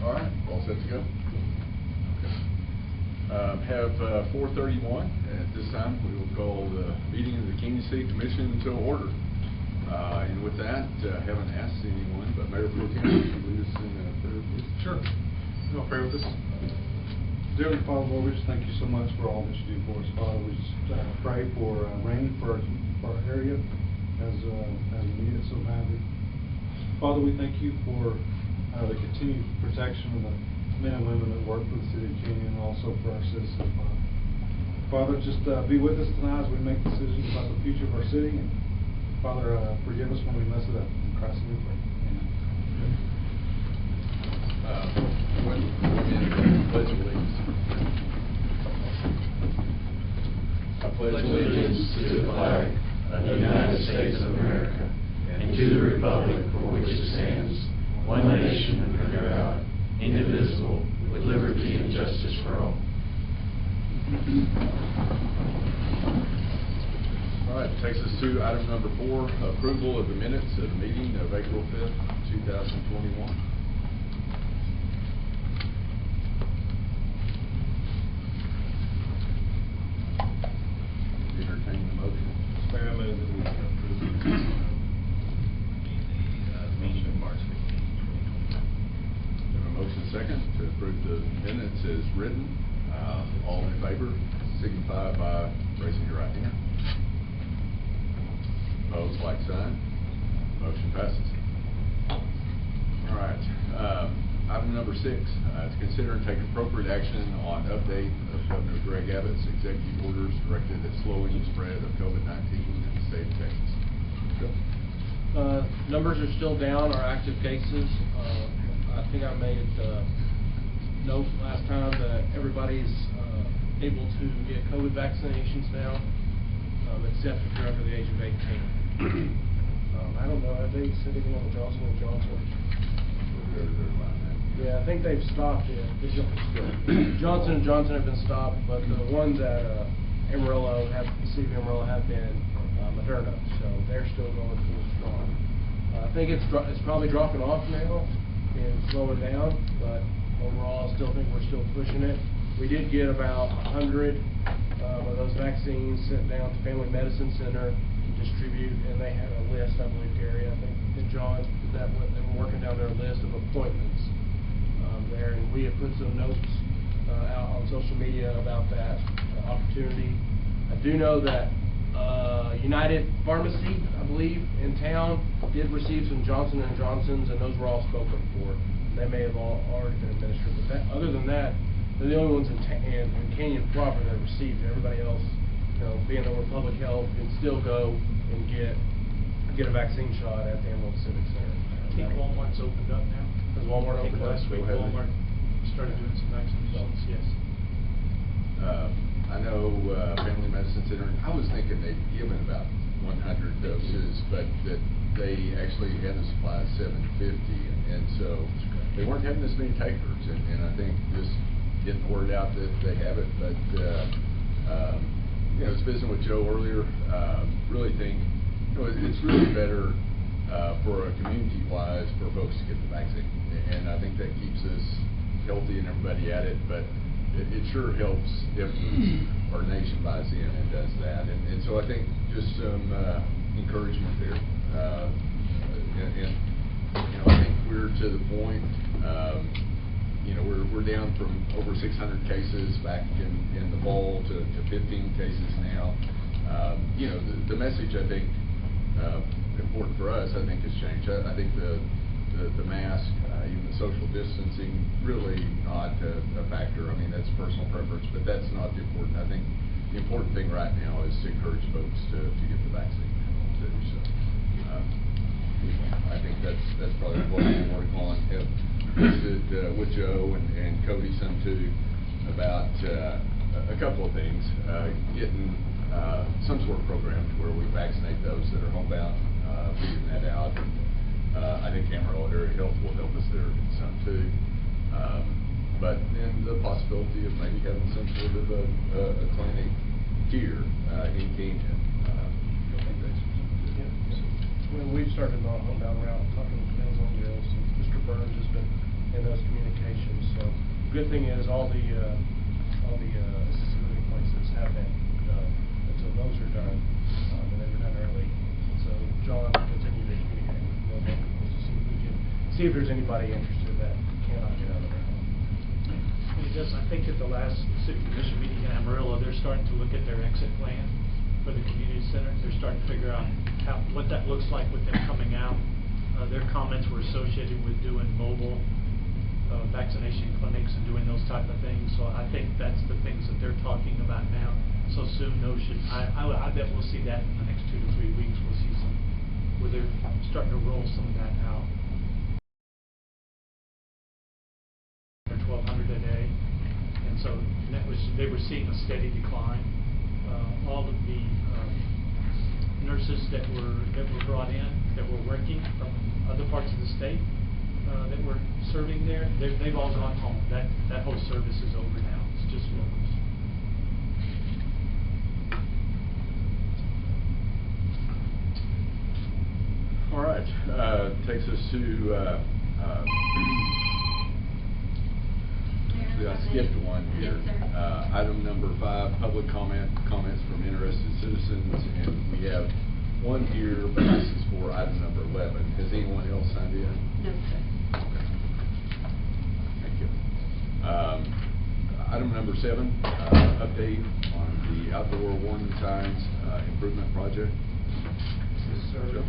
All right, all set to go? Okay. Have 4:31. At this time, we will call the meeting of the Kansas City Commission to order. And with that, haven't asked anyone, but Mayor Pro Tem, would you lead us in prayer, please? Sure. You want to pray with us? Dearly Father, Lord, we just thank you so much for all that you do for us. Father, we just pray for rain for our area as we need it so badly. Father, we thank you for the continued protection of the men and women that work for the city of Canyon and also for our citizens, Father. Father, just be with us tonight as we make decisions about the future of our city. And Father, forgive us when we mess it up. In Christ's name we pray. Amen. Pledge allegiance. I pledge allegiance to the flag of the United States of America and to the republic for which it stands, one nation under God, indivisible, with liberty and justice for all. All right, takes us to item number 4, approval of the minutes of the meeting of April 5th, 2021. Entertain the motion. Mayor, I move that we approve the meeting of March 15, 2021. Have a motion second to approve the minutes as written. All in favor, signify by raising your right hand. Opposed, like sign. Motion passes. All right. Item number 6, to consider and take appropriate action on update of Governor Greg Abbott's executive orders directed at slowing the spread of COVID-19 in the state of Texas. Numbers are still down, our active cases. I think I made note last time that everybody's able to get COVID vaccinations now, except if you're under the age of 18. I don't know, have they said anything on the Johnson & Johnson? Yeah, I think they've stopped it. Johnson & Johnson have been stopped, but the ones at the city of Amarillo have been Moderna, so they're still going full strong. I think it's probably dropping off now and slowing down, but overall I still think we're still pushing it. We did get about 100 of those vaccines sent down to Family Medicine Center to distribute, and they had a list, I believe, Gary, I think, and John, they were working down their list of appointments there, and we have put some notes out on social media about that opportunity. I do know that United Pharmacy, I believe, in town did receive some Johnson & Johnsons, and those were all spoken for. They may have already been administered, but other than that, they're the only ones in Canyon proper that received it. Everybody else, being over public health, can still go and get a vaccine shot at the Amarillo Civic Center. I think Walmart's opened up now. Has Walmart opened up? Last week Walmart started doing some vaccinations, yes. I know Family Medicine Center, I was thinking they'd given about 100 doses, but that they actually had a supply of 750, and so they weren't having this many takers, and I think just getting the word out that they have it. But I was visiting with Joe earlier. Really think it's really better for a community-wise for folks to get the vaccine, and I think that keeps us healthy and everybody at it. But it sure helps if our nation buys in and does that, and so I think just some encouragement there. And I think we're to the point. We're down from over 600 cases back in the fall to 15 cases now. The message, I think, important for us, I think, has changed. I think the mask, even the social distancing, really not a factor. I mean, that's personal preference, but that's not the important. I think the important thing right now is to encourage folks to get the vaccine too. So I think that's probably what we're working on. Have visited with Joe and Cody some too about a couple of things. Getting some sort of program to where we vaccinate those that are homebound, figuring that out. I think Amarillo Area Health will help us there some too. But then the possibility of maybe having some sort of a clinic here in Canyon. Well, we've started on homebound route, talking to Ken's on Gills, and Mr. Burns has been in those communications. good thing is all the assisted living places have been done, and so those are done, and they were done early. So John will continue to communicate with the local people to see if we can see if there's anybody interested that cannot get out of their home. I think at the last city commission meeting in Amarillo, they're starting to look at their exit plan for the community center. They're starting to figure out what that looks like with them coming out. Their comments were associated with doing mobile vaccination clinics and doing those type of things. So I think that's the things that they're talking about now. So soon, I bet we'll see that in the next 2 to 3 weeks. We'll see where they're starting to roll some of that out. 1,200 a day, and so they were seeing a steady decline. All of the nurses that were brought in that were working from other parts of the state that were serving there, they've all gone home. That whole service is over now. It's just locals. All right, takes us to actually I skipped one here. Yes, sir. Item number 5, public comments from interested citizens, and we have one here, but this is for item number 11. Has anyone else signed in? No, sir. Okay. Thank you. Item number 7, update on the outdoor warning signs improvement project. Yes, sir. Joe?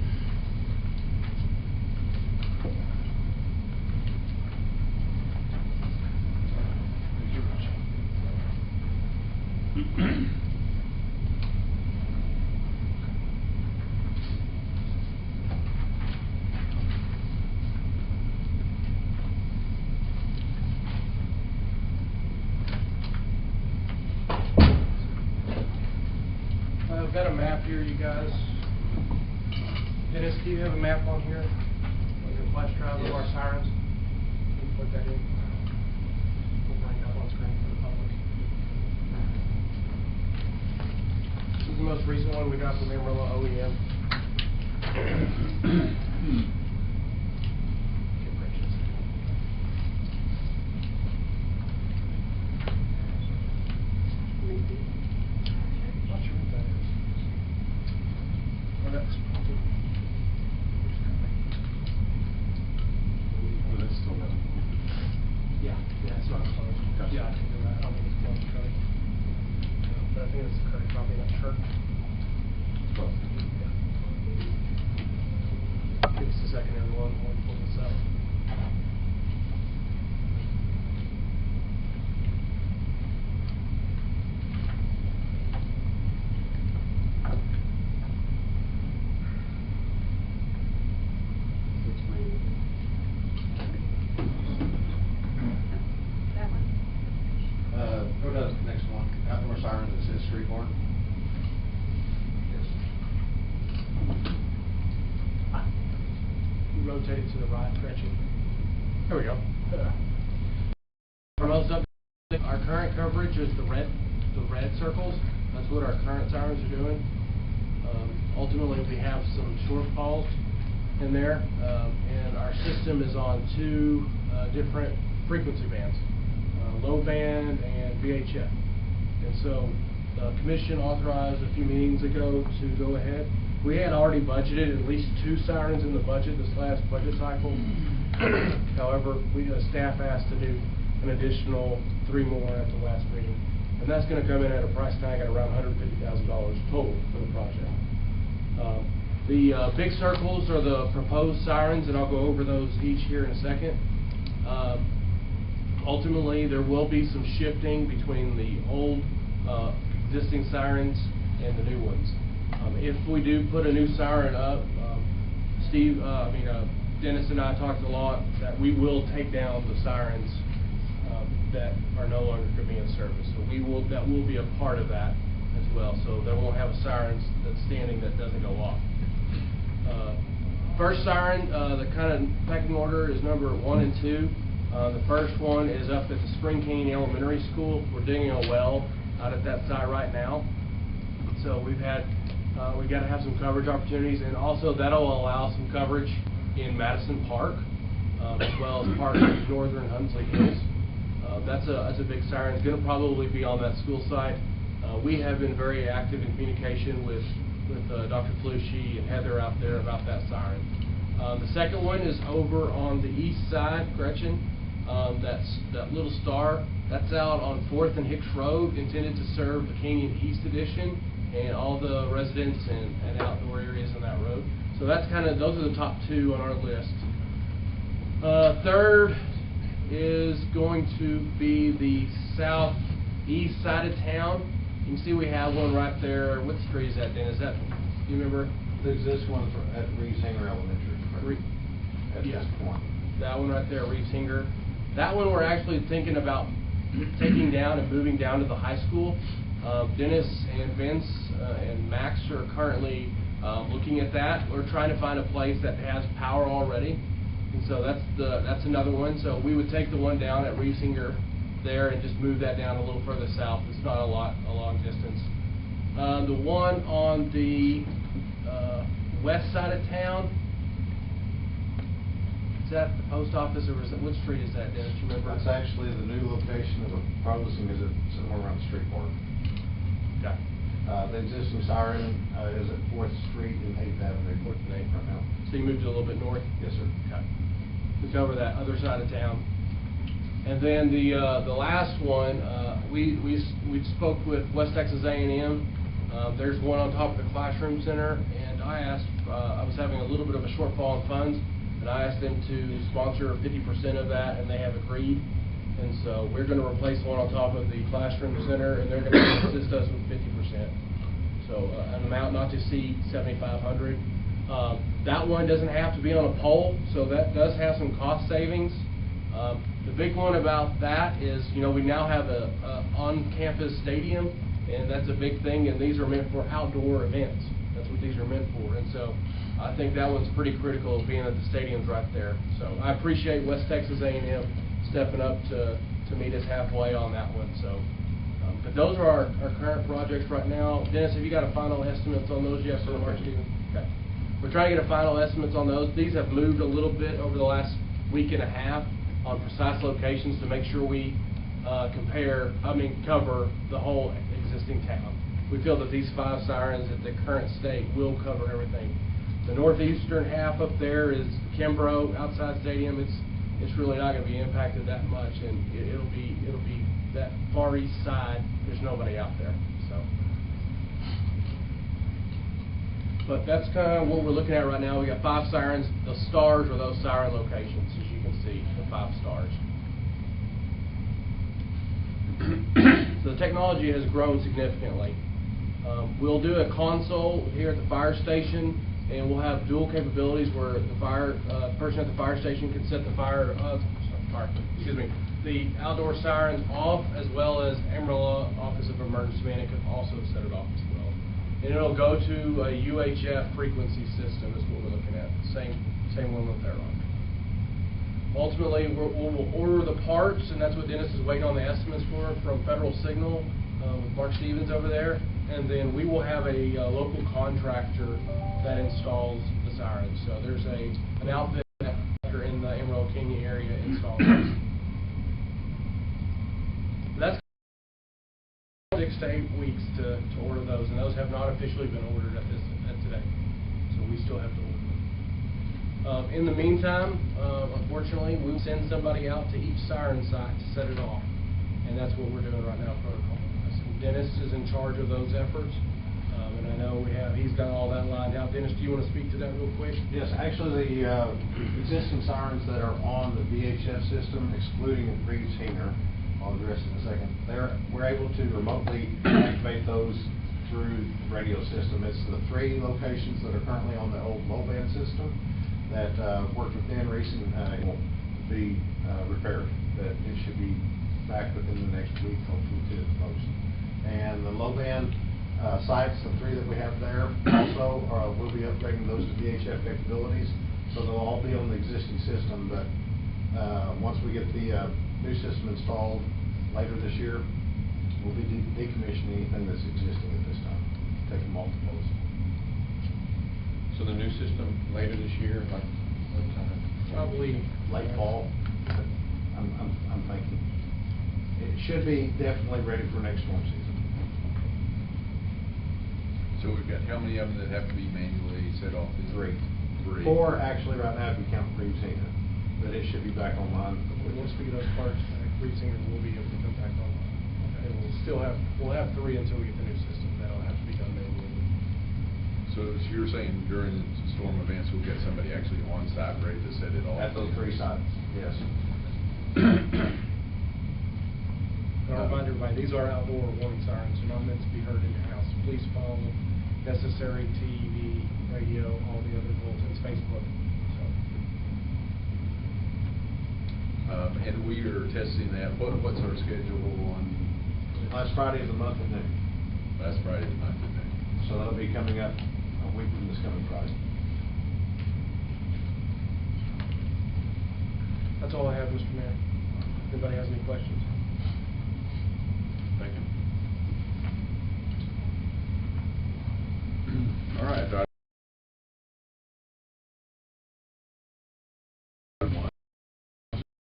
I've got a map here, you guys. Dennis, do you have a map on here? On your flash drive of our sirens? Can you put that in? We'll bring it up on screen for the public. This is the most recent one we got from Amarillo OEM. Not sure what that is. Oh, that's probably. Well, that's still not. Yeah, it's not close. Gotcha. Yeah, I think you're right. I don't think it's close to Cody. But I think it's Cody probably in that shirt. Well, Yeah. Give us a second, everyone, while we pull this up. Which one? That one? Go to the next one, outdoor siren that says street horn. You rotate it to the right, Gretchen. There we go. For most of our current coverage is the red circles. That's what our current sirens are doing. Ultimately, we have some shortfalls in there, and our system is on 2 different frequency bands, low band and VHF. And so the commission authorized a few meetings ago to go ahead. We had already budgeted at least 2 sirens in the budget this last budget cycle. However, staff asked to do an additional 3 more at the last meeting. And that's going to come in at a price tag at around $150,000 total for the project. The big circles are the proposed sirens, and I'll go over those each here in a second. Ultimately, there will be some shifting between the old existing sirens and the new ones. If we do put a new siren up, Dennis and I talked a lot that we will take down the sirens that are no longer going to be in service. So that will be a part of that as well. So they won't have a siren that's standing that doesn't go off. First siren, the kind of pecking order is number 1 and 2. The first one is up at the Spring Canyon Elementary School. We're digging a well out at that site right now. So we've got to have some coverage opportunities, and also that'll allow some coverage in Madison Park, as well as part of northern Hunsley Hills. That's a big siren. It's going to probably be on that school site. We have been very active in communication with Dr. Flushy and Heather out there about that siren. The second one is over on the east side, Gretchen. That little star, that's out on 4th and Hicks Road, intended to serve the Canyon East Edition and all the residents and outdoor areas on that road. So that's those are the top two on our list. Third is going to be the southeast side of town. You can see we have one right there. What street is that, Dan? Is that, do you remember? There's this one at Reeves Hanger Elementary. At Yeah. this point. That one right there, Reeves Hinger. That one we're actually thinking about taking down and moving down to the high school. Dennis and Vince and Max are currently looking at that. We're trying to find a place that has power already, and so that's another one. So we would take the one down at Reeves Hinger there and just move that down a little further south. It's not a long distance. The one on the west side of town, is that the post office, or is it, what street is that, Dennis? Do you remember? That's actually the new location of a processing is somewhere around the street park. Okay. The existing siren is at 4th Street and 8th Avenue. 4th and 8th. Right now. So you moved it a little bit north? Yes, sir. Okay. We cover that other side of town. And then the last one, we spoke with West Texas A&M. There's one on top of the classroom center, and I asked, I was having a little bit of a shortfall in funds, and I asked them to sponsor 50% of that, and they have agreed. And so we're going to replace one on top of the classroom center, and they're going to assist us with 50%. So an amount not to exceed $7,500. That one doesn't have to be on a pole, so that does have some cost savings. The big one about that is, we now have a on-campus stadium, and that's a big thing, and these are meant for outdoor events. That's what these are meant for, and so I think that one's pretty critical, being that the stadium's right there. So I appreciate West Texas A&M stepping up to meet us halfway on that one. So, but those are our current projects right now. Dennis, have you got a final estimates on those yet for the March Stephen? Okay. We're trying to get a final estimates on those. These have moved a little bit over the last week and a half on precise locations to make sure we cover the whole existing town. We feel that these 5 sirens at the current state will cover everything. The northeastern half up there is Kimbrough outside stadium. It's really not going to be impacted that much, and it'll be that far east side. There's nobody out there. So, but that's kind of what we're looking at right now. We got 5 sirens. The stars are those siren locations, as you can see, the 5 stars. So the technology has grown significantly. We'll do a console here at the fire station, and we'll have dual capabilities where the person at the fire station can set the the outdoor sirens off, as well as Amarillo Office of Emergency Management can also set it off as well. And it'll go to a UHF frequency system is what we're looking at. Same one that they're on. Ultimately, we'll order the parts, and that's what Dennis is waiting on the estimates for from Federal Signal with Mark Stevens over there. And then we will have a local contractor that installs the sirens. So there's an outfit in the Emerald Canyon area installing those. That's 6 to 8 weeks to order those, and those have not officially been ordered at today. So we still have to order them. In the meantime, unfortunately, we'll send somebody out to each siren site to set it off, and that's what we're doing right now, protocol. Dennis is in charge of those efforts, and I know he's got all that lined out. Dennis, do you want to speak to that real quick? Yes, actually, the existing sirens that are on the VHF system, excluding Reeves Hanger, I'll address in a second, we're able to remotely activate those through the radio system. It's the 3 locations that are currently on the old low-band system that worked within recent will be repaired. That it should be back within the next week, hopefully 2 at the most. And the low-band sites, the 3 that we have there, also we'll be upgrading those to VHF capabilities, so they'll all be on the existing system. But once we get the new system installed later this year, we'll be decommissioning anything that's existing at this time, taking them off the post. So the new system later this year, like what time? Probably late fall. I'm thinking. should be definitely ready for next storm season. So we've got how many of them that have to be manually set off? Three. Three. 4 actually right now if you count Creamsina, but it should be back online. Once we get those parts, Singer will be able to come back online. And we'll have 3 until we get the new system. That'll have to be done manually. So you're saying during storm events, we'll get somebody actually on site ready to set it off? At those 3 sites, yes. And I'll remind everybody, these are outdoor warning sirens. They're not meant to be heard in your house. Police phone, necessary TV, radio, all the other bulletins, Facebook. And we are testing that. What's our schedule on? Last Friday of the month at noon. Last Friday of the month, I think. So that'll be coming up a week from this coming Friday. That's all I have, Mr. Mayor. Anybody has any questions? Thank you. All right.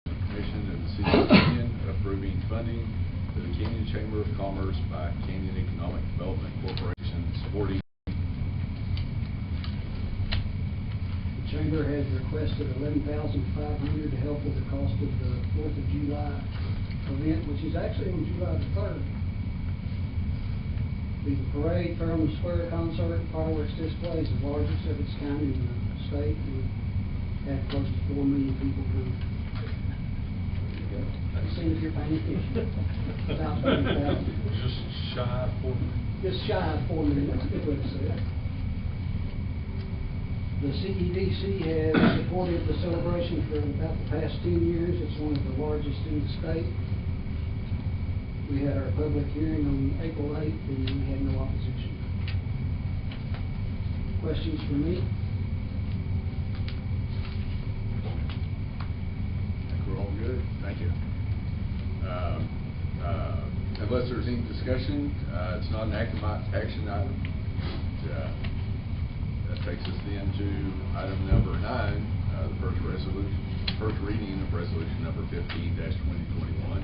Commission of the City of Canyon approving funding to the Canyon Chamber of Commerce by Canyon Economic Development Corporation supporting. The Chamber has requested $11,500 to help with the cost of the 4th of July event, which is actually on July the 3rd. Be the parade, Fairmont Square concert, fireworks displays, the largest of its kind in the state, and had close to 4 million people come. See if you're paying attention. About 30,000. Just shy of 4 million. Just shy of 4 million, that's a good way to say it. The CEDC has supported the celebration for about the past 10 years. It's one of the largest in the state. We had our public hearing on April 8th and we had no opposition. Questions for me? I think we're all good. Thank you. Unless there's any discussion, it's not an action item. That takes us then to item number 9, the first reading of resolution number 15-2021.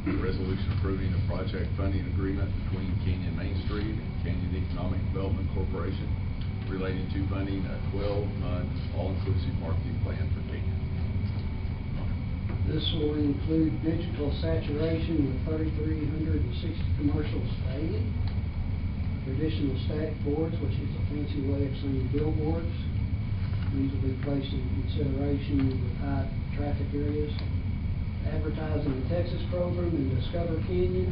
The resolution approving a project funding agreement between Canyon Main Street and Canyon Economic Development Corporation relating to funding a 12-month all-inclusive marketing plan for Canyon. This will include digital saturation with 3,360 commercials daily, traditional stack boards, which is a fancy way of saying billboards. These will be placed in consideration with high traffic areas. Advertising the Texas program and Discover Canyon.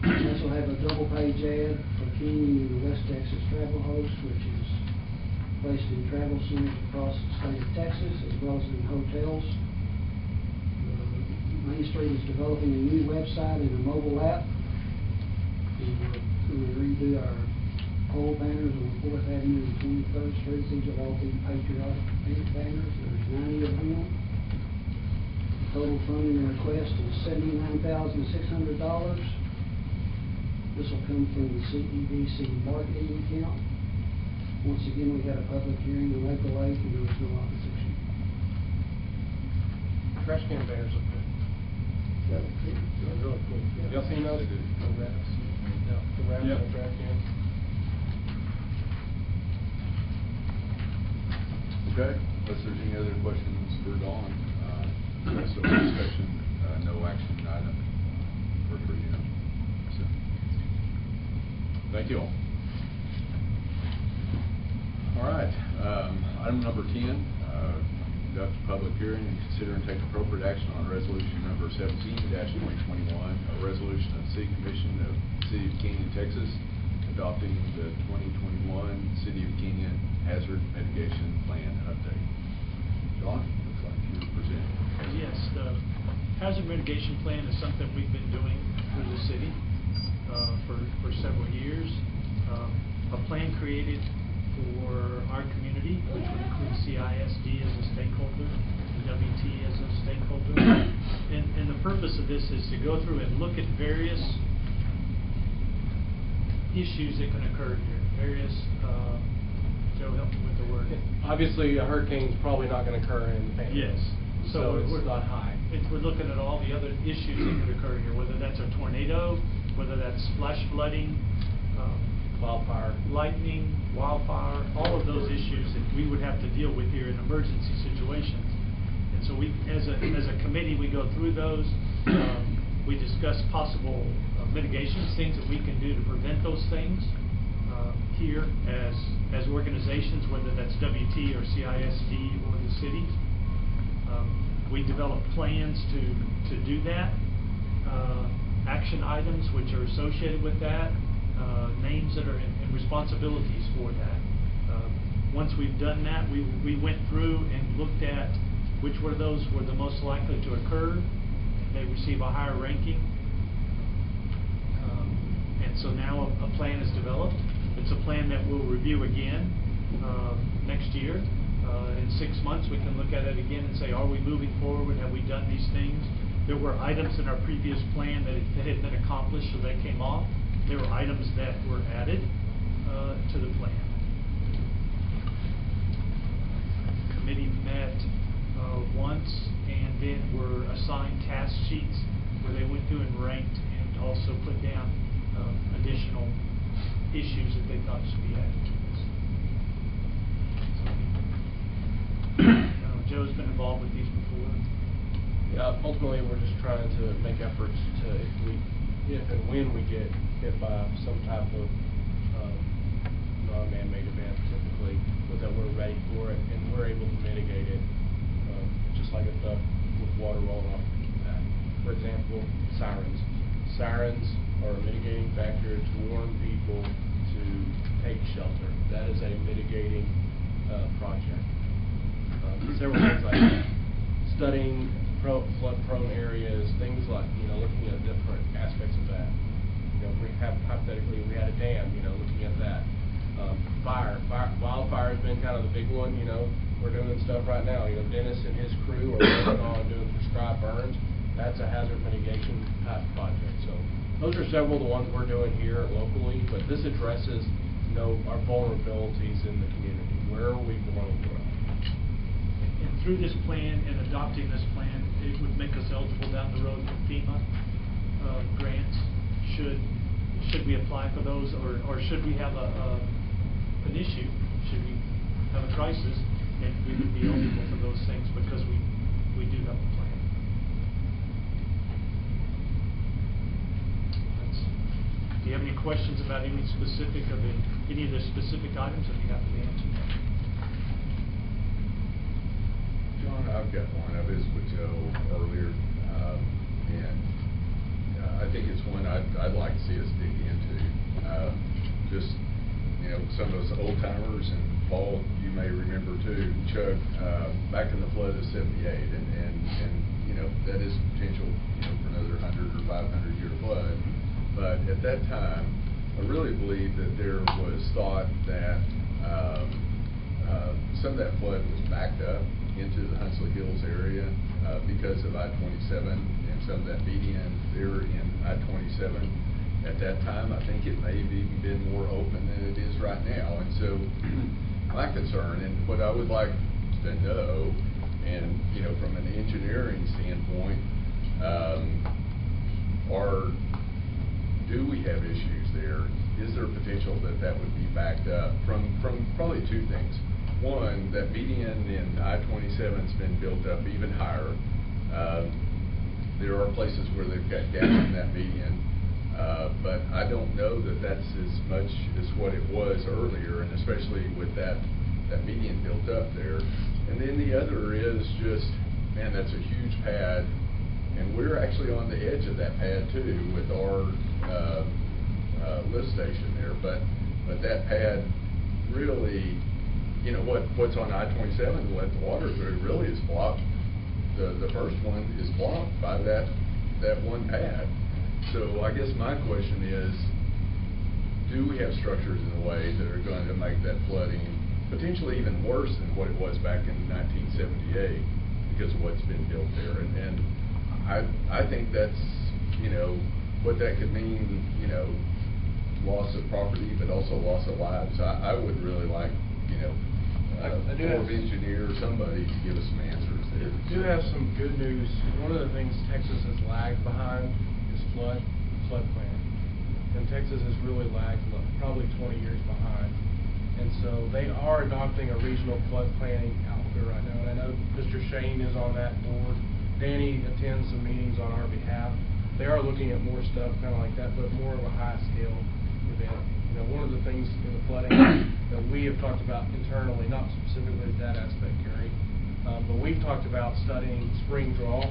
This will have a double-page ad for Canyon and the West Texas Travel Host, which is placed in travel centers across the state of Texas, as well as in hotels. Main Street is developing a new website and a mobile app. And we're going to redo our pole banners on 4th Avenue and 23rd Street. These will all be patriotic banners. There's 90 of them. Total funding request is $79,600. This will come from the CEDC marketing account. Once again, we had a public hearing on April 8th and there was no opposition. Trash can banners look good. That was it. They're really cool. Y'all seen those? The wraps. Yeah. The wraps Yeah. on the trash cans. Okay, unless there's any other questions for Dawn, rest of the discussion, no action item for you. So, thank you all. All right, item number 10, conduct a public hearing and consider and take appropriate action on resolution number 17-2021, a resolution of the City Commission of the City of Canyon, Texas, adopting the 2021 City of Canyon Hazard Mitigation Plan update. John, looks like you're presenting. Yes, the hazard mitigation plan is something we've been doing for the city for several years. A plan created for our community, which would include CISD as a stakeholder, WT as a stakeholder. And the purpose of this is to go through and look at various issues that can occur here. Various, Joe, help me with the word. Obviously, a hurricane's probably not going to occur in the Panhandle. Yes. So it's we're- not high. We're looking at all the other issues that could occur here, whether that's a tornado, whether that's flash flooding, Wildfire. lightning, wildfire, all of those issues that we would have to deal with here in emergency situations. And so we, as a committee, we go through those. We discuss possible mitigations, things that we can do to prevent those things here as organizations, whether that's WT or CISD or the cities. We develop plans to do that, action items which are associated with that, names that are and responsibilities for that. Once we've done that, we went through and looked at which were those were the most likely to occur. They receive a higher ranking. And so now a plan is developed. It's a plan that we'll review again next year. In 6 months, we can look at it again and say, are we moving forward? Have we done these things? There were items in our previous plan that had been accomplished, so they came off. There were items that were added to the plan. Committee met once, and then were assigned task sheets where they went through and ranked and also put down additional issues that they thought should be added to this. So, Joe's been involved with these before. Yeah, ultimately, we're just trying to make efforts to, if and when we get hit by some type of non-man-made event, typically, that we're ready for it and we're able to mitigate it, just like a duck with water rolling off the back. For example, sirens. Sirens are a mitigating factor to warn people to take shelter. That is a mitigating project. Several things like that. Studying flood-prone areas, things like, looking at different aspects of that. Hypothetically, we had a dam, looking at that. Wildfire has been kind of the big one, we're doing stuff right now. Dennis and his crew are working on doing prescribed burns. That's a hazard mitigation type project. So those are several of the ones we're doing here locally, but this addresses, our vulnerabilities in the community. Where are we going to grow? And through this plan and adopting this plan, it would make us eligible down the road for FEMA grants. Should we apply for those, or should we have an issue? Should we have a crisis? And we would be eligible for those things because we do have a plan. Do you have any questions about any specific of any of the specific items that you have to answer? John, I've got one. I visited with Joe earlier, and I think it's one I'd like to see us dig into. Just, some of those old timers, and Paul, you may remember too, Chuck, back in the flood of '78, and that is potential, for another 100 or 500 year flood. But at that time, I really believe that there was thought that some of that flood was backed up into the Huntsville Hills area because of I-27 and some of that median there in I-27. At that time, I think it may have even been more open than it is right now. And so my concern, and what I would like to know, and from an engineering standpoint, do we have issues there? Is there potential that would be backed up from probably two things? One, that median in I-27's been built up even higher. There are places where they've got gaps in that median, but I don't know that that's as much as what it was earlier, and especially with that median built up there. And then the other is just, man, that's a huge pad, and we're actually on the edge of that pad too with our lift station there. But that pad really, what's on I-27 to let the water through really is blocked. The first one is blocked by that one pad. So I guess my question is, do we have structures in the way that are going to make that flooding potentially even worse than what it was back in 1978 because of what's been built there? And I think that's, what that could mean, loss of property, but also loss of lives. I would really like, Corps of Engineer, somebody to give us some answers there. do have some good news. One of the things Texas has lagged behind is flood planning. And Texas has really lagged, probably 20 years behind. And so they are adopting a regional flood planning outfit right now. And I know Mr. Shane is on that board. Danny attends the meetings on our behalf. They are looking at more stuff kind of like that, but more of a high scale event. You know, one of the things in the flooding that we have talked about internally, not specifically that aspect, Gary, but we've talked about studying spring draw.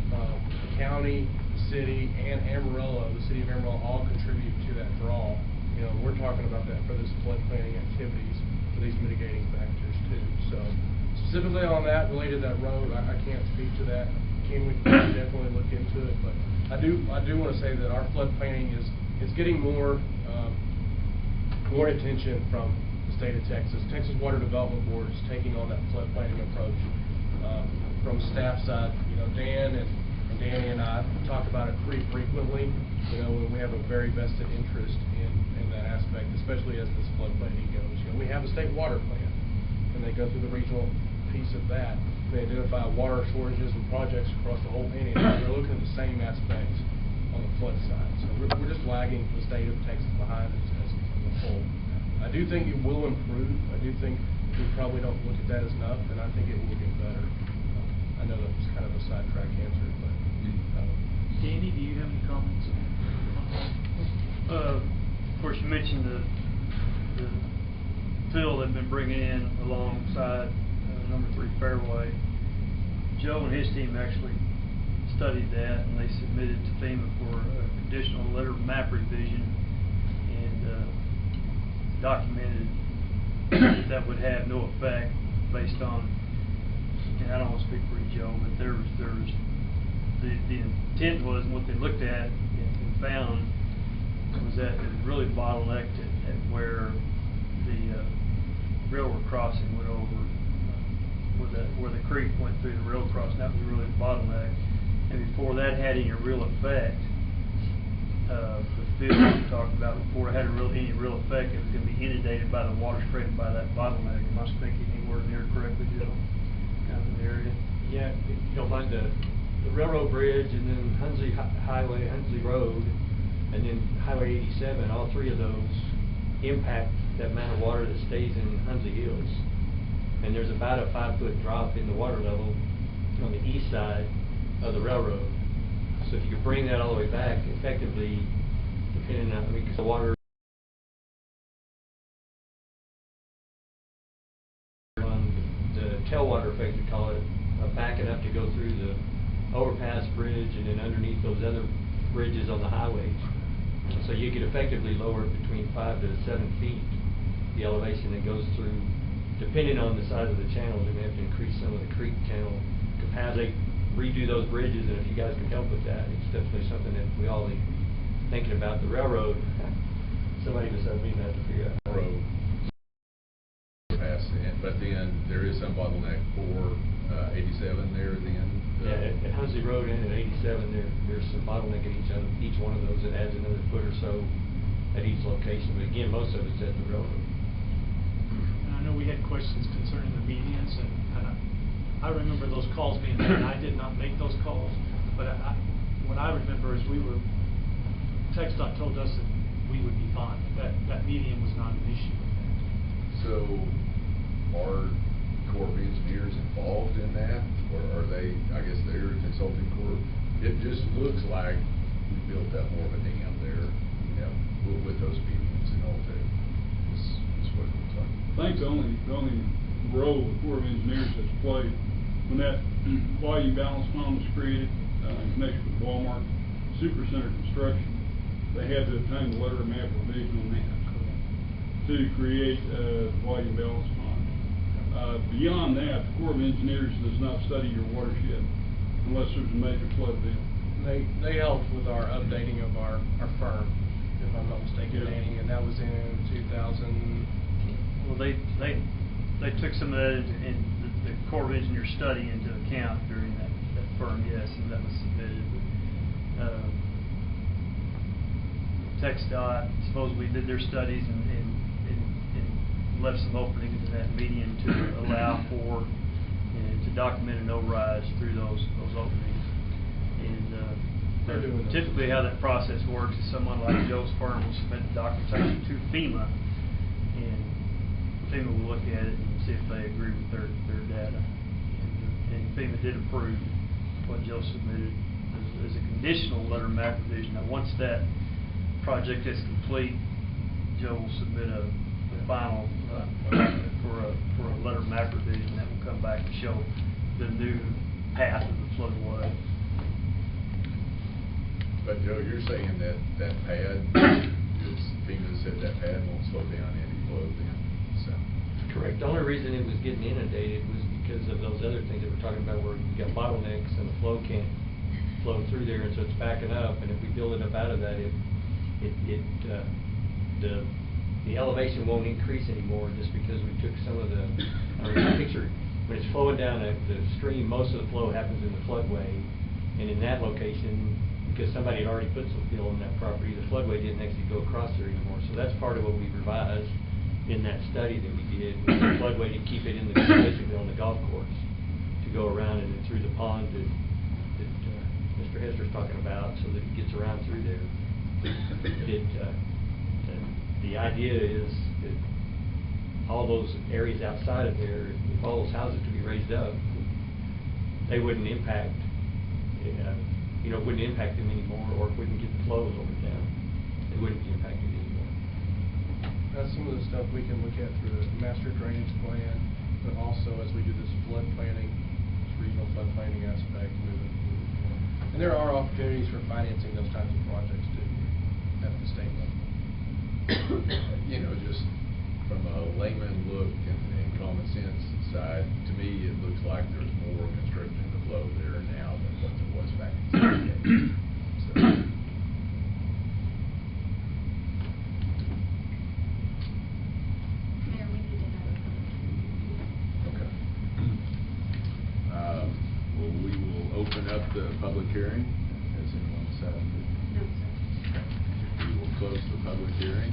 The county, the city, and Amarillo, the city of Amarillo, all contribute to that draw. You know, we're talking about that for this flood planning activities, for these mitigating factors too. So specifically on that, related to that road, I can't speak to that. We can definitely look into it, but I do want to say that our flood planning is getting more attention from the state of Texas. Texas Water Development Board is taking on that flood planning approach. From staff side, you know, Dan and Danny and I talk about it pretty frequently. You know, we have a very vested interest in that aspect, especially as this flood planning goes. You know, we have a state water plan, and they go through the regional piece of that. They identify water shortages and projects across the whole panhandle. They're looking at the same aspects on the flood side. So we're just lagging the state of Texas behind as a whole. I do think it will improve. I do think we probably don't look at that as enough, and I think it will get better. I know that was kind of a sidetrack answer, but. Danny, do you have any comments? Of course, you mentioned the fill they've been bringing in alongside number 3 fairway. Joe and his team actually studied that, and they submitted to FEMA for a conditional letter of map revision, and documented that would have no effect based on, and I don't want to speak for you, Joe, but there was the intent was, and what they looked at and found was that it really bottlenecked at where the railroad crossing went over, where the creek went through the railroad crossing. That was really the bottleneck. And before that had any real effect, the field we talked about, before it had any real effect, it was going to be inundated by the water created by that bottleneck. Am I speaking anywhere near correctly, Joe? Kind of an area. Yeah, if you don't mind, the railroad bridge, and then Hunsley Highway, Hunsley Road, and then Highway 87, all three of those impact the amount of water that stays in Hunsley Hills. And there's about a 5-foot drop in the water level on the east side of the railroad. So if you could bring that all the way back, effectively, depending on, because the water on the tailwater effect, we call it, backing up to go through the overpass bridge and then underneath those other bridges on the highways. So you could effectively lower it between 5 to 7 feet, the elevation that goes through. Depending on the size of the channels, they may have to increase some of the creek channel capacity, redo those bridges, and if you guys can help with that, it's definitely something that we all need thinking about. The railroad, somebody beside me had to figure out. Road, but then there is some bottleneck for 87 there then. Yeah, at Hunsley Road and at 87, there's some bottleneck at each one of those that adds another foot or so at each location. But again, most of it's at the railroad. And I know we had questions concerning the medians, and I remember those calls being made. I did not make those calls, but what I remember is TxDOT told us that we would be fine. That median was not an issue. So are Corps of Engineers involved in that, or are they, I guess they're a consulting corps? It just looks like we built up more of a dam there, you know, with those medians and all that. That's what it looks like. I think the only role the Corps of Engineers has played when that volume balance plan was created in connection with Walmart Supercenter construction, they had to obtain the letter of map revision on that to create the volume balance plan. Beyond that, the Corps of Engineers does not study your watershed unless there's a major flood event. They helped with our updating of our firm, if I'm not mistaken, Yeah. Danny, and that was in 2000. Well, they took some of that in the Corps of Engineers study into account during that firm, yes, and that was submitted. TxDOT supposedly did their studies and left some openings in that median to allow for and to document an override through those openings. And They're doing that. typically how that process works is someone like Joe's firm will submit the documentation to FEMA, and FEMA will look at it and see if they agree with their data. And FEMA did approve what Joe submitted as a conditional letter of map revision. Now, once that project is complete, Joe will submit a final for a letter of map revision that will come back and show the new path of the floodway. But Joe, you're saying that pad, FEMA said that pad won't slow down any flow then, so. Correct. The only reason it was getting inundated was because of those other things that we're talking about, where you got bottlenecks and the flow can't flow through there, and so it's backing up. And if we build it up out of that, the elevation won't increase anymore, just because we took some of the, I mean, picture when it's flowing down the stream, most of the flow happens in the floodway, and in that location, because somebody had already put some fill on that property, the floodway didn't actually go across there anymore. So that's part of what we revised in that study that we did, was the floodway to keep it in the, basically on the golf course, to go around and then through the pond that Mr. Hester's talking about, so that it gets around through there. The idea is that all those areas outside of there, if all those houses could be raised up, they wouldn't impact, wouldn't impact them anymore, or wouldn't get the flows over down. They wouldn't be impacted anymore. That's some of the stuff we can look at through the master drainage plan, but also as we do this flood planning, this regional flood planning aspect, moving forward. And there are opportunities for financing those types of projects too, at the state level. Just from a layman look and common sense side, to me, it looks like there's more constriction to flow there now than what there was back in 1978. So. Mayor, we need to have a Okay. Well, we will open up the public hearing. Has anyone decided? No, sir. We will close the public hearing.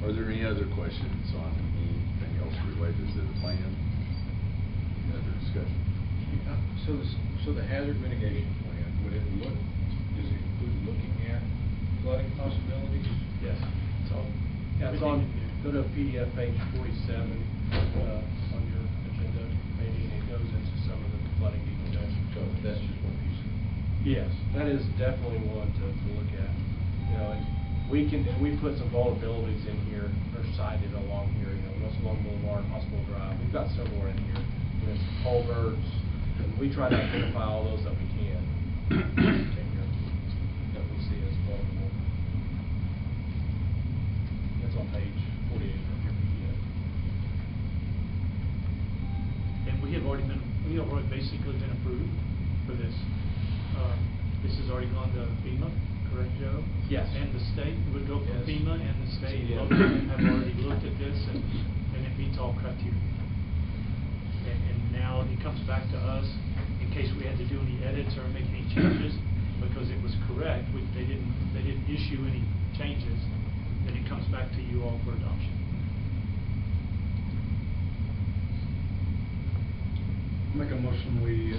Are there any other questions on anything else related to the plan? Any other discussion? So the hazard mitigation plan, does it include looking at flooding possibilities? Yes. It's on, go to PDF page 47 on your agenda, maybe, and it goes into some of the flooding details. So that's just one piece of it. Yes, that is definitely one to look at. And we put some vulnerabilities in here, they're cited along here, Russell Long Boulevard, Hospital Drive. We've got several in here. There's culverts, and we try to identify all those that we can that we see as vulnerable. That's on page 48 of your PDF. And we have already basically been approved for this. This has already gone to FEMA, correct, Joe? Yes. And the state would go from Yes. FEMA, and the state Yeah. have already looked at this, and it meets all criteria. And now it comes back to us in case we had to do any edits or make any changes, because it was correct. They didn't issue any changes. Then it comes back to you all for adoption. Make a motion, we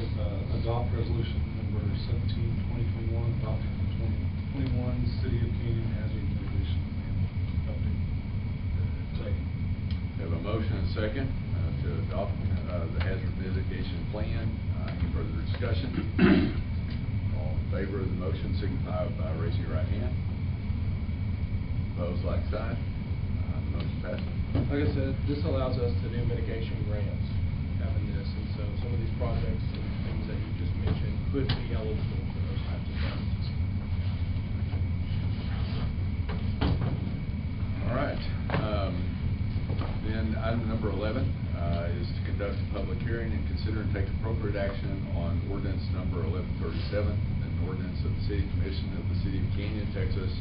adopt resolution number 17/2021, adopting the 2021 City of Canyon Hazard Mitigation Plan update. Second. We have a motion and a second to adopt the hazard mitigation plan. Any further discussion? All in favor of the motion signify by raising your right hand. Opposed, like sign. The motion passes. Like I said, this allows us to do mitigation grants, having this, and so some of these projects and things that you just mentioned could be eligible for those types of funds. All right. Then item number 11 is to conduct a public hearing and consider and take appropriate action on ordinance number 1137, an ordinance of the City Commission of the City of Canyon, Texas,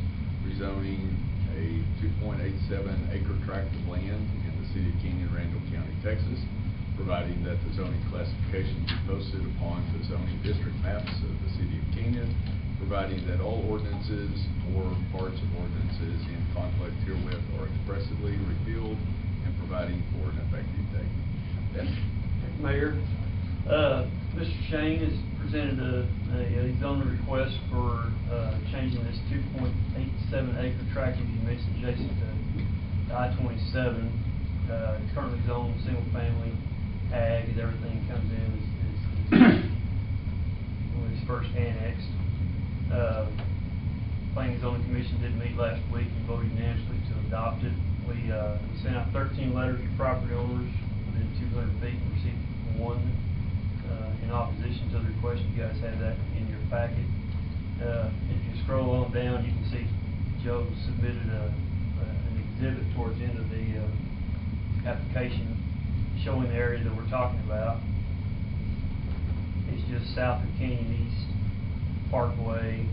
rezoning a 2.87 acre tract of land in the City of Canyon, Randall County, Texas, providing that the zoning classification be posted upon the zoning district maps of the City of Canyon, providing that all ordinances or parts of ordinances in conflict herewith are expressly repealed, and providing for an effective date. Yes? Mayor, Mr. Shane has presented a zoning request for changing this 2.87 acre tract, as you mentioned, adjacent to I-27. It's currently zoned single family ag, and everything comes in as when it's first annexed. Planning and Zoning Commission did meet last week and voted unanimously to adopt it. We sent out 13 letters to property owners within 200 feet and received one in opposition to the request. You guys have that in your packet. If you scroll on down, you can see Joe submitted an exhibit towards the end of the application showing the area that we're talking about. It's just south of Canyon East Parkway.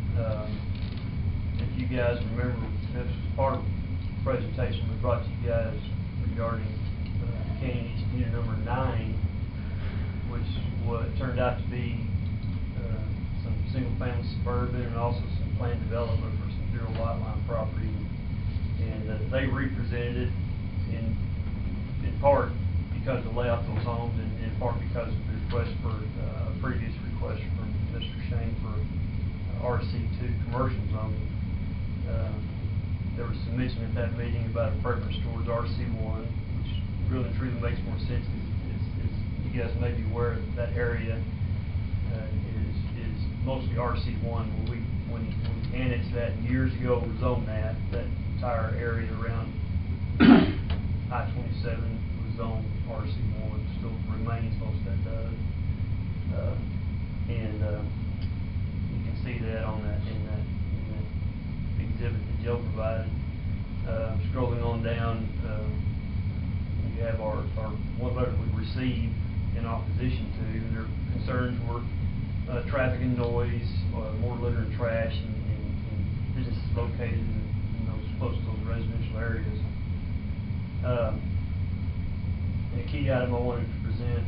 If you guys remember, this was part of the presentation we brought to you guys regarding Canyon East unit number 9, which turned out to be some single-family suburban and also some planned development for some zero lot line property. And they represented it in part because of the layout of those homes, and in part because of the request for a previous request from Mr. Shane for RC2 commercial zoning. There was some mention at that meeting about a preference towards RC1, which really and truly makes more sense. You guys may be aware that area is mostly RC1. When we annexed that years ago, we zoned that entire area around I-27 was zoned RC1. Still remains, most of that does. And you can see that on that in that exhibit that Joe provided. Scrolling on down, you have our one letter we received in opposition to, and their concerns were traffic and noise, more litter and trash, and businesses located in those close to those residential areas. And a key item I wanted to present,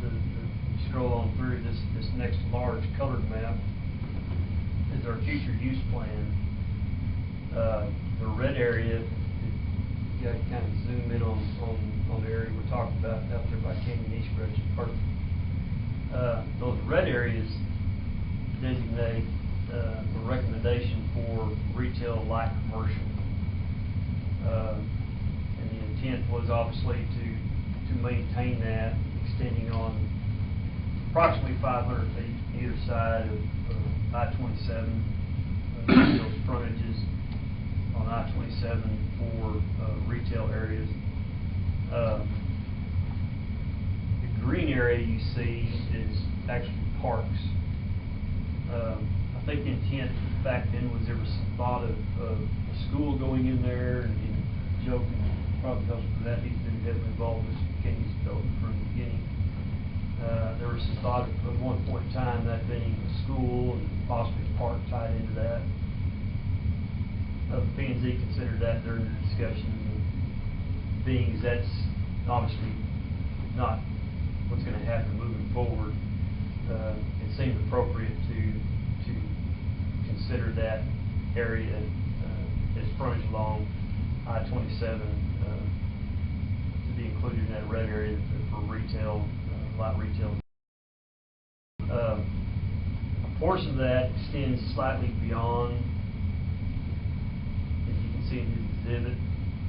you scroll on through this next large colored map, is our future use plan. The red area, you got to kind of zoom in on the area we're talking about out there by Canyon East Bridge. Those red areas designate a recommendation for retail light commercial. And the intent was obviously to maintain that, extending on approximately 500 feet either side of I-27, those frontages on I-27 for retail areas. The green area you see is actually parks. I think the intent back then was there was some thought of a school going in there, and Joe can probably help with that. He's been heavily involved in this Kenny's development from the beginning. There was some thought at one point in time that being a school and possibly a park tied into that. P&Z considered that during the discussion, being that's obviously not what's going to happen moving forward. It seemed appropriate to consider that area as frontage along I-27 to be included in that red area for retail, light retail. A portion of that extends slightly beyond. If you can see in his exhibit,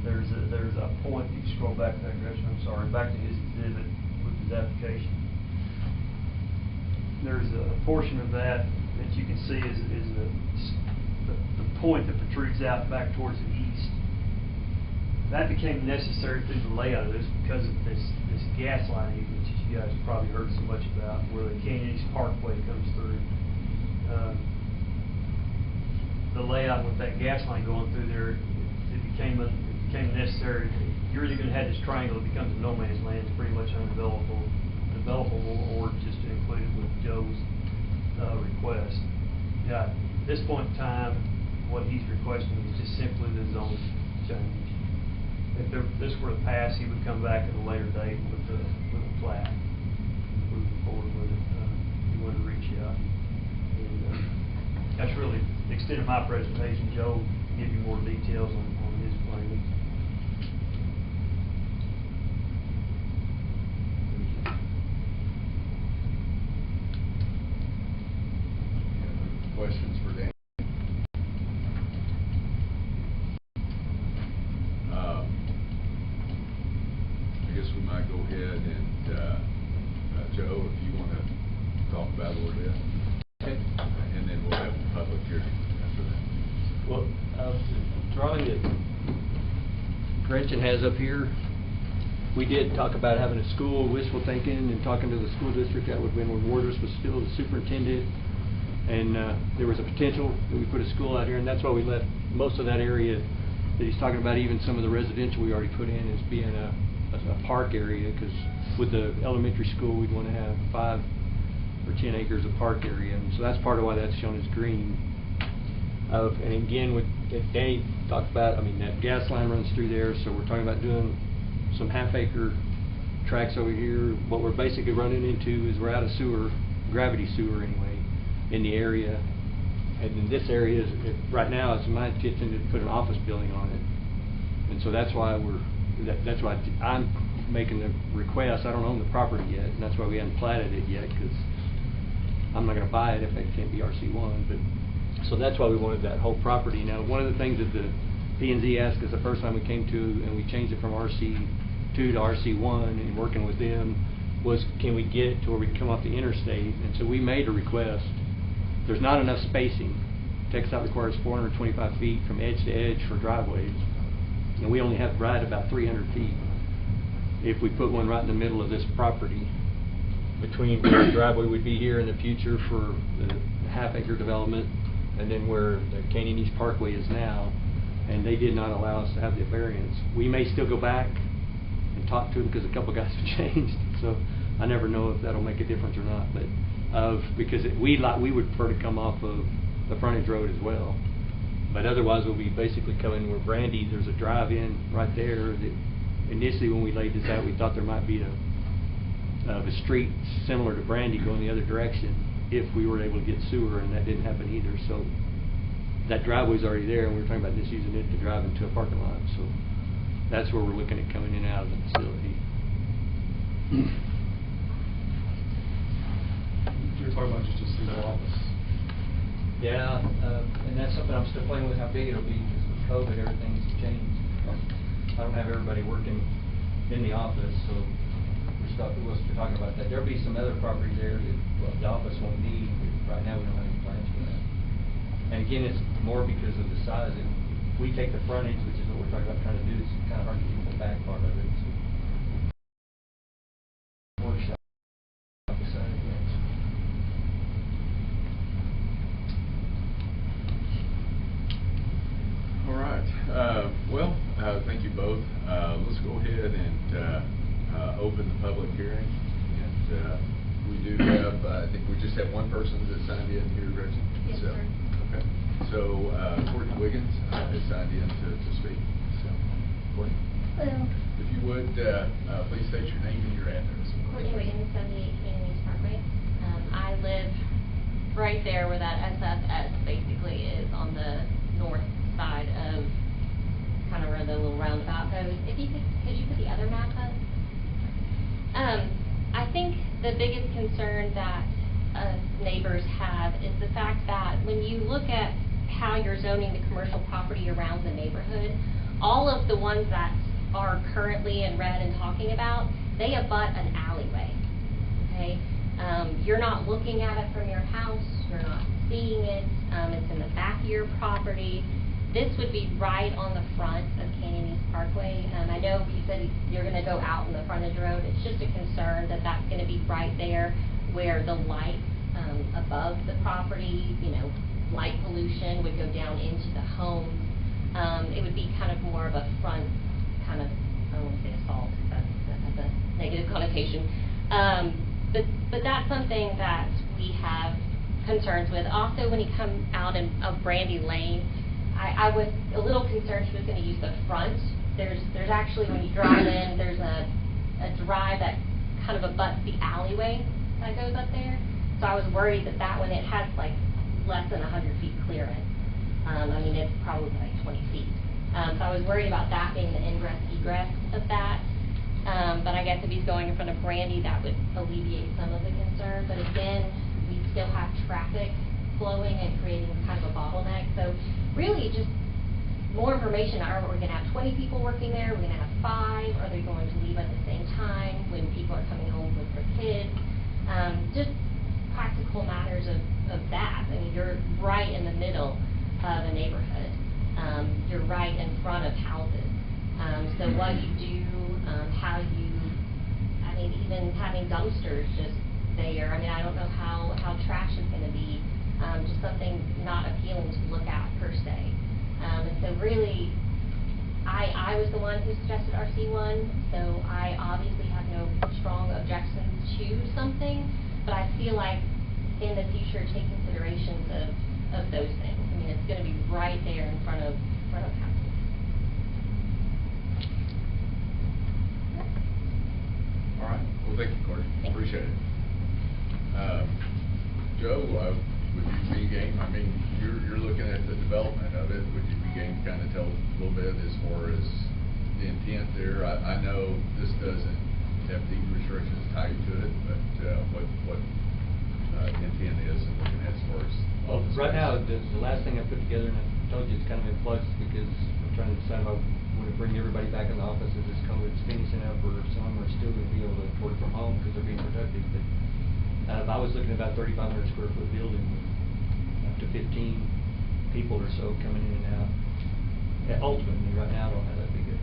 there's a point. If you scroll back to that direction, I'm sorry, back to his exhibit with his application. There's a portion of that you can see is the point that protrudes out back towards the east. That became necessary through the layout of this because of this gas line, which you guys have probably heard so much about, where the Canyon East Parkway comes through. The layout with that gas line going through there, it became necessary. You're either going to have this triangle that becomes a no man's land. It's pretty much undevelopable, or just to include it with Joe's request. Yeah, at this point in time, what he's requesting is just simply the zone change. If this were to pass, he would come back at a later date with a plat, moving forward with it. He wanted to reach out, and that's really the extent of my presentation. Joe will give you more details on his plans. questions for Dan? I guess we might go ahead and, Joe, if you want to talk about it a little bit. Okay. And then we'll have a public hearing after that. Well, drawing that Gretchen has up here, we did talk about having a school, wishful thinking, and talking to the school district. That would have been when Waters was still the superintendent. And there was a potential that we put a school out here, and that's why we left most of that area that he's talking about, even some of the residential we already put in, as being a park area, because with the elementary school, we'd want to have 5 or 10 acres of park area, and so that's part of why that's shown as green. And again, what Danny talked about, I mean, that gas line runs through there, so we're talking about doing some half-acre tracks over here. What we're basically running into is we're out of sewer, gravity sewer anyway, in the area. And in this area, right now, it's my intention to put an office building on it. And so that's why that's why I'm making the request. I don't own the property yet, and that's why we haven't platted it yet, because I'm not going to buy it if it can't be RC1. But so that's why we wanted that whole property. Now, one of the things that the P&Z asked us the first time we came to, and we changed it from RC2 to RC1, and working with them, was can we get it to where we can come off the interstate? And so we made a request. There's not enough spacing. TxDOT requires 425 feet from edge to edge for driveways, and we only have right about 300 feet. If we put one right in the middle of this property, between where the driveway would be here in the future for the half-acre development, and then where the Canyon East Parkway is now, and they did not allow us to have the variance. We may still go back and talk to them, because a couple guys have changed, so I never know if that'll make a difference or not. But because we would prefer to come off of the frontage road as well. But otherwise, we'll be basically coming where Brandy, there's a drive-in right there that initially when we laid this out, we thought there might be a street similar to Brandy going the other direction if we were able to get sewer, and that didn't happen either. So that driveway's already there, and we were talking about just using it to drive into a parking lot. So that's where we're looking at coming in and out of the facility. You're talking about just a single office. Yeah, and that's something I'm still playing with, how big it'll be, because with COVID, everything's changed. I don't have everybody working in the office, so we're still talking about that. There'll be some other property there that the office won't need, but right now we don't have any plans for that. And again, it's more because of the size. If we take the frontage, which is what we're talking about trying to do, it's kind of hard to get the back part of it. So workshop beside it, yes. All right. Well, thank you both. Let's go ahead and open the public hearing. And we do have, I think we just have one person that signed in here, Gretchen. Yes, so, sir. Okay. So Courtney Wiggins has signed in to speak. So, Courtney. Hello. If you would, please state your name and your address. Courtney Wiggins, 78 Canyon East Parkway. I live right there where that SFS basically is, on the north side of kind of where the little roundabout goes. If you could you put the other map up? I think the biggest concern that neighbors have is the fact that when you look at how you're zoning the commercial property around the neighborhood, all of the ones that are currently in red and talking about, they abut an alleyway, okay? You're not looking at it from your house, you're not seeing it, it's in the back of your property. This would be right on the front of Canyon East Parkway. I know you said you're going to go out on the frontage road. It's just a concern that that's going to be right there where the lights above the property, you know, light pollution would go down into the homes. It would be kind of more of a front kind of, I don't want to say assault, that has a negative connotation. But that's something that we have concerns with. Also, when you come out of Brandy Lane, I was a little concerned she was going to use the front. There's actually, when you drive in, there's a drive that kind of abuts the alleyway that goes up there. So I was worried that one, it has like less than 100 feet clearance. I mean, it's probably like 20 feet. So I was worried about that being the ingress egress of that. But I guess if he's going in front of Brandy, that would alleviate some of the concern. But again, we still have traffic overflowing and creating kind of a bottleneck. So really just more information. Are we going to have 20 people working there? Are we going to have 5? Are they going to leave at the same time when people are coming home with their kids? Just practical matters of that. I mean, you're right in the middle of a neighborhood. You're right in front of houses. So what you do, how you, I mean, even having dumpsters just there. I mean, I don't know how trash is going to be. Just something not appealing to look at per se. And so really, I was the one who suggested RC1, so I obviously have no strong objections to something, but I feel like in the future take considerations of those things. I mean, it's going to be right there in front of houses. All right, well, thank you, Courtney, appreciate it. Joe, would you be game, I mean, you're looking at the development of it, would you be game to kind of tell a little bit as far as the intent there? I know this doesn't have deed restrictions tied to it, but what intent is and looking at as far as... Well, right now, the last thing I put together, and I told you it's kind of in flux because we're trying to decide if I want to bring everybody back in the office as this COVID's finishing up, or some are still going to be able to work from home because they're being productive. But I was looking at about 3,500 square foot building with up to 15 people or so coming in and out. Ultimately, right now, I don't have that big a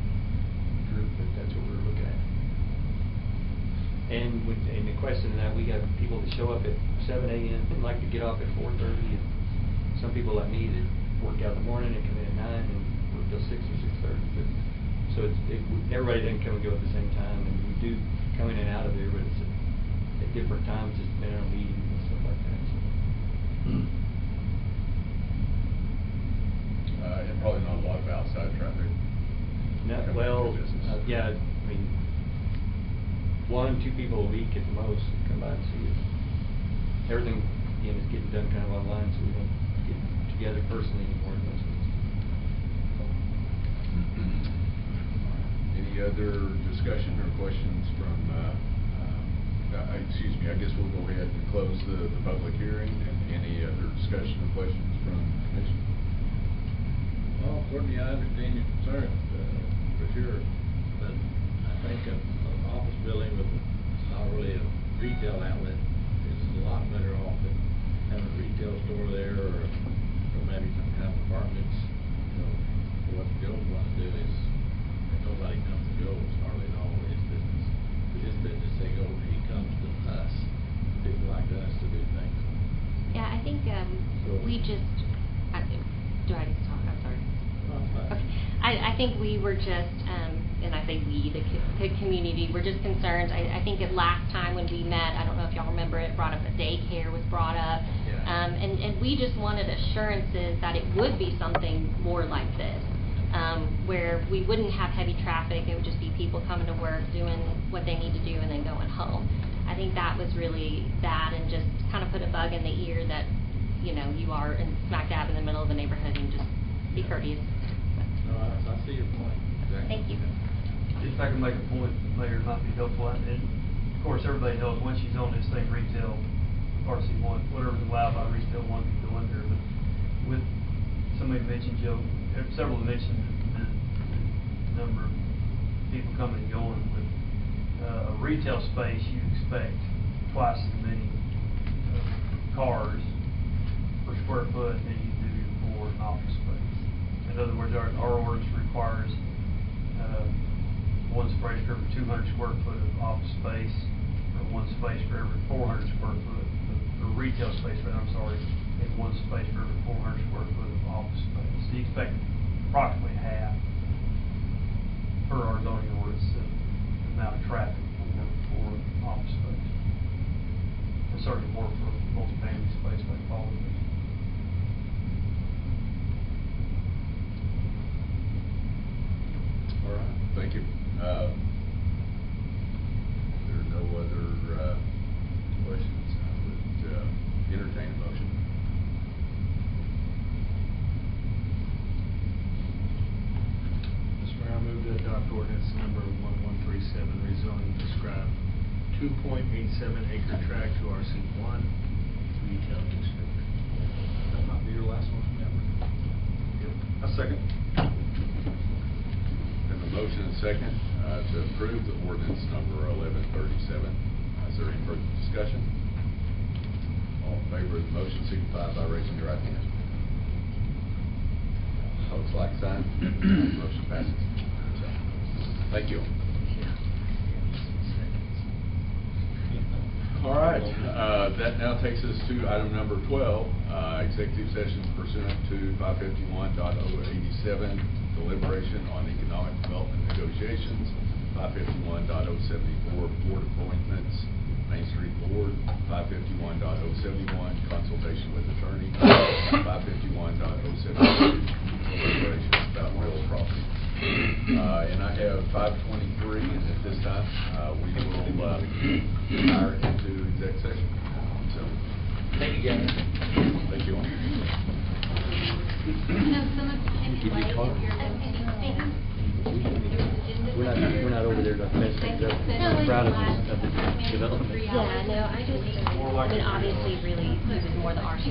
group, but that's what we're looking at. And in the question of that, we got people that show up at 7 a.m. and like to get off at 4:30, and some people like me that work out in the morning and come in at 9 and work till 6 or 6:30. So everybody doesn't come and go at the same time, and we do come in and out of there, but it's at different times, just depending on meetings and stuff like that. So. And probably not a lot of outside traffic. No, well, yeah, I mean, 1-2 people a week at the most come by and see us. Everything, again, is getting done kind of online, so we don't get together personally anymore in most cases. Any other discussion or questions from, excuse me, I guess we'll go ahead and close the public hearing, and any other discussion or questions from the commission? Well, Courtney, I understand your concern, for sure, but I think an office building with, it's not really a retail outlet, is a lot better off than having a retail store there, or maybe some kind of apartments. You know, what Joe's want to do is, if nobody comes to Joe's, hardly at all his business. His business, he comes to us, people like us to do things. Yeah, I think we just, do I just talk? I'm sorry. Okay. I think we were just, and I say we, the community, we're just concerned. I think at last time when we met, I don't know if y'all remember, it brought up a daycare was brought up. Yeah. And we just wanted assurances that it would be something more like this, where we wouldn't have heavy traffic. It would just be people coming to work, doing what they need to do, and then going home. I think that was really that, and just kind of put a bug in the ear that, you know, you are smack dab in the middle of the neighborhood, and just be courteous. No, I see your point. Exactly. Thank you. If I can make a point, Mayor, it might be helpful, and of course, everybody knows once you zone this thing retail, RC1, whatever's allowed by retail 1 can go in there, but with, somebody mentioned, Joe, several mentioned the number of people coming and going. With a retail space, you expect twice as many cars per square foot than you do for an office space. In other words, our ordinance requires 1 space for every 200 square foot of office space, or 1 space for every 400 square foot, or retail space, but I'm sorry, and 1 space for every 400 square foot of office space. So you expect approximately half per our zoning ordinance the amount of traffic for office space. And certainly more for multi-family space like Paul mentioned. All right, thank you. There are no other questions. I would entertain a motion. Mr. Mayor, I move to adopt ordinance number 1137, rezoning described 2.87 acre tract to RC1 retail district. Second. Have a motion and second to approve the ordinance number 1137. Is there any further discussion? All in favor of the motion signify by raising your right hand. Opposed, like sign. Motion passes. Thank you. All right, that now takes us to item number 12, executive session pursuant to 551.087, deliberation on economic development negotiations, 551.074, board appointments, Main Street Board, 551.071, consultation with attorney, 551.072, deliberations about real property. And I have 523, and at this time, we will hire into exec session. So, Thank you, Gavin. thank you all. No, some of the Give you a card. We're not over there to mess things up. I'm proud of this, of the development. Yeah, no, I just, I mean, obviously really uses more the RC